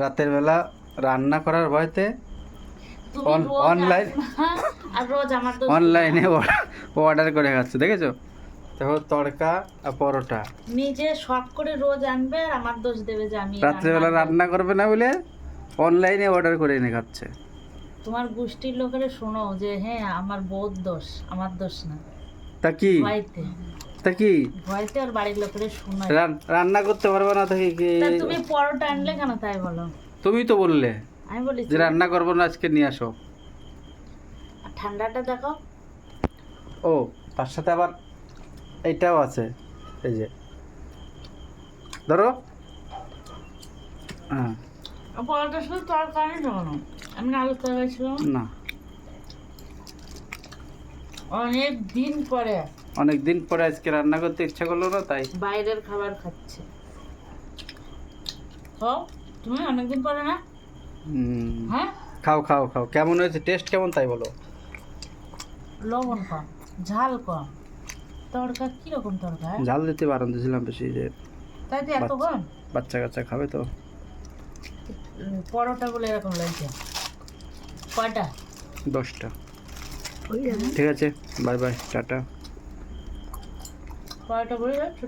রাতের বেলা রান্না করার ভয়তে তুমি রোজ অনলাইন আর রোজ আমার দোষ অনলাইনে অর্ডার করে খাচ্ছে, দেখেছো? দেখো তড়কা আর পরোটা। নিজে শখ করে রোজ আনবে আর আমার দোষ দেবে যে আমি রাত্রেবেলা রান্না করবে না বলে অনলাইনে অর্ডার করে এনে খাচ্ছে। তোমার গোষ্ঠীর লোকেরা শোনো যে হ্যাঁ আমার বউর দোষ, আমার দোষ না। তা কি ভয়তে ভয়তে আর বাড়ির লোকেরা শোনায়। রান্না করতে পারবে না তো কি? তা তুমি পরোটা আনলে কেন তাই বলো? তুমি তো বললে আমি বলেছি যে রান্না করবো না, আজকে নিয়ে আসো। আর ঠান্ডাটা দেখো। ও তার সাথে আবার এইটাও আছে, এই যে ধরো। হ্যাঁ পরোটা শুধু তরকারি না, আমি আলু তরকারি ছিল না, অনেক দিন পরে অনেক দিন পরে আজকে রান্না করতে ইচ্ছা করলো না, তাই বাইরের খাবার খাচ্ছে। খাও তুমি অনেকদিন পরে না? হ্যাঁ খাও খাও খাও। কেমন হয়েছে, টেস্ট কেমন তাই বলো। লবণ কম, ঝাল কম, তড়কা কিরকম তড়কা? ঝাল দিতে বারণ দিয়েছিলাম বেশি, যে তাই তো এত কম। বাচ্চা কাচ্চা খাবে তো। পরোটা বলে এরকম লাগছে। কয়টা? 10টা। ঠিক আছে, বাই বাই, টাটা। পরোটা বলে